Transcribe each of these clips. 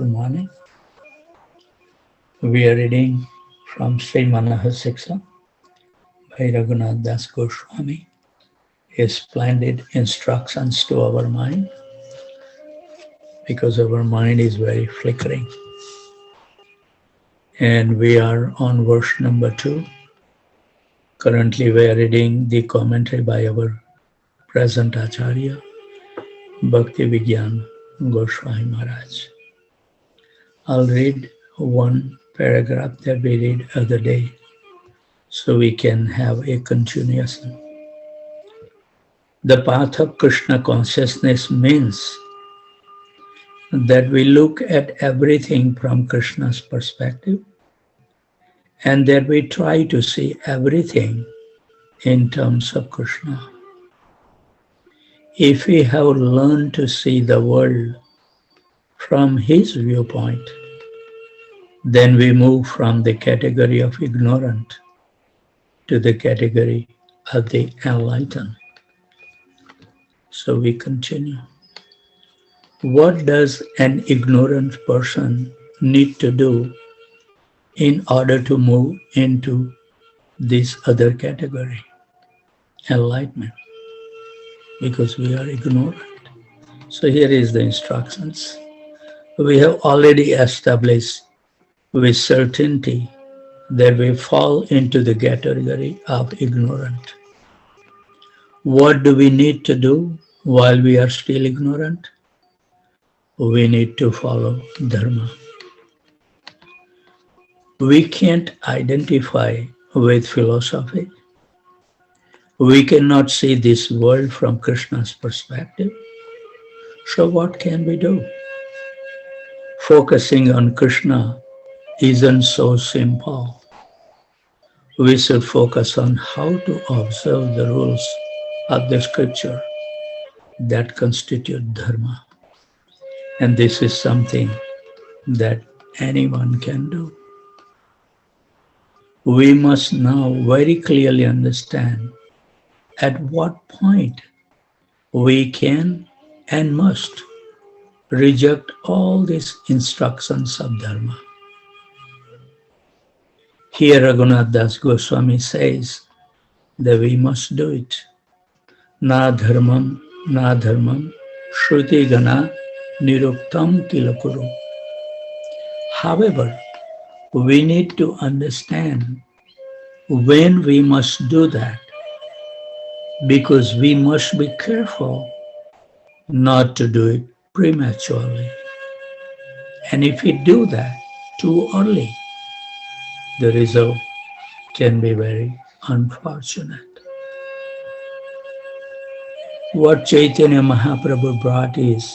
Good morning. We are reading from Sri Manahasiksha by Raghunath Das Goswami. His splendid instructions to our mind because our mind is very flickering. And we are on verse number 2. Currently we are reading the commentary by our present Acharya, Bhakti Vigyan Goswami Maharaj. I'll read one paragraph that we read other day so we can have a continuation. The path of Krishna consciousness means that we look at everything from Krishna's perspective and that we try to see everything in terms of Krishna. If we have learned to see the world from his viewpoint, then we move from the category of ignorant to the category of the enlightened. So we continue. What does an ignorant person need to do in order to move into this other category, enlightenment? Because we are ignorant. So here is the instructions. We have already established with certainty that we fall into the category of ignorant. What do we need to do while we are still ignorant? We need to follow Dharma. We can't identify with philosophy. We cannot see this world from Krishna's perspective. So what can we do? Focusing on Krishna isn't so simple. We should focus on how to observe the rules of the scripture that constitute Dharma. And this is something that anyone can do. We must now very clearly understand at what point we can and must reject all these instructions of Dharma. Here Raghunath Das Goswami says that we must do it. Na dharmam, shruti gana niruktam kilakuru. However, we need to understand when we must do that, because we must be careful not to do it prematurely. And if we do that too early, the result can be very unfortunate. What Chaitanya Mahaprabhu brought is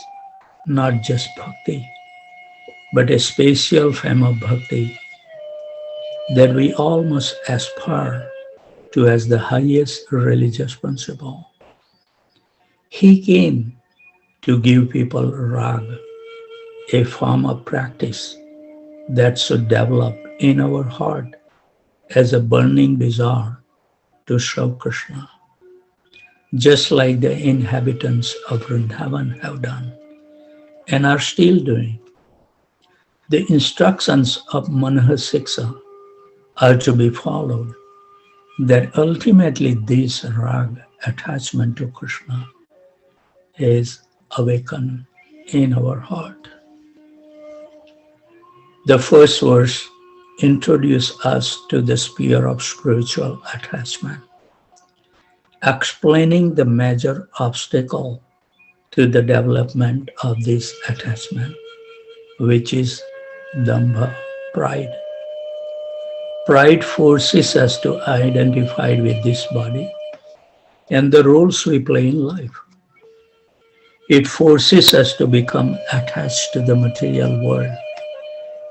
not just bhakti, but a special form of bhakti that we all must aspire to as the highest religious principle. He came to give people rag, a form of practice that should develop in our heart as a burning desire to serve Krishna, just like the inhabitants of Vrindavan have done and are still doing. The instructions of Manahasiksha are to be followed, that ultimately this rag, attachment to Krishna, is awakened in our heart. The first verse introduces us to the sphere of spiritual attachment, explaining the major obstacle to the development of this attachment, which is dambha, pride. Pride forces us to identify with this body and the roles we play in life. It forces us to become attached to the material world,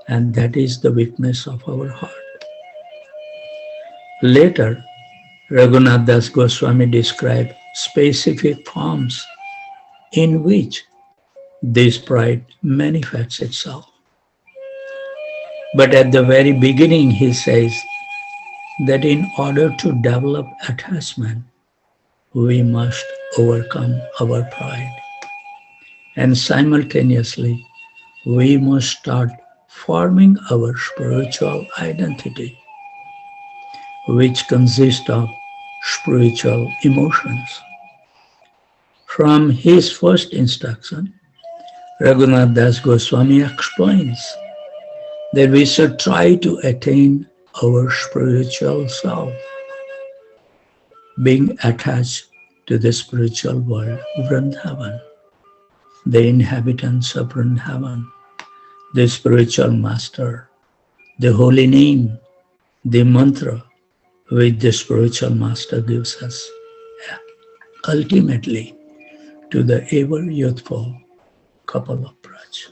and that is the weakness of our heart. Later, Raghunath Das Goswami described specific forms in which this pride manifests itself. But at the very beginning, he says that in order to develop attachment, we must overcome our pride. And simultaneously, we must start forming our spiritual identity, which consists of spiritual emotions. From his first instruction, Raghunath Das Goswami explains that we should try to attain our spiritual self, being attached to the spiritual world, Vrindavan, the inhabitants of Vrindavan, the spiritual master, the holy name, the mantra which the spiritual master gives us, ultimately to the ever youthful couple of Braj.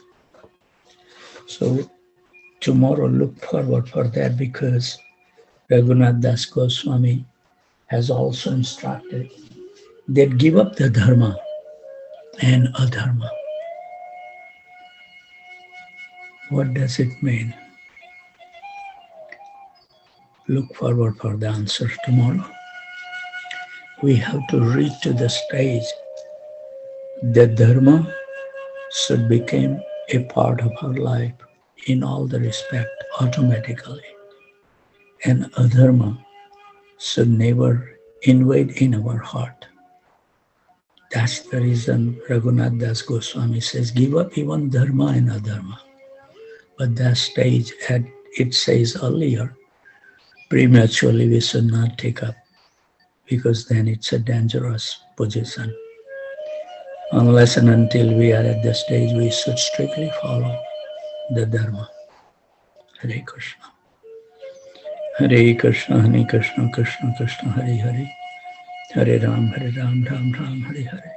So tomorrow look forward for that, because Raghunath Das Goswami has also instructed that give up the dharma and adharma. What does it mean? Look forward for the answer tomorrow. We have to reach to the stage that dharma should become a part of our life in all the respect automatically, and adharma should never invade in our heart. That's the reason Raghunath Das Goswami says, give up even dharma and adharma. But that stage, as it says earlier, prematurely we should not take up, because then it's a dangerous position. Unless and until we are at the stage, we should strictly follow the dharma. Hare Krishna. Hare Krishna, Hare Krishna, Krishna Krishna, Hare Hare. Hare Ram, Ram Ram, Hare Hare.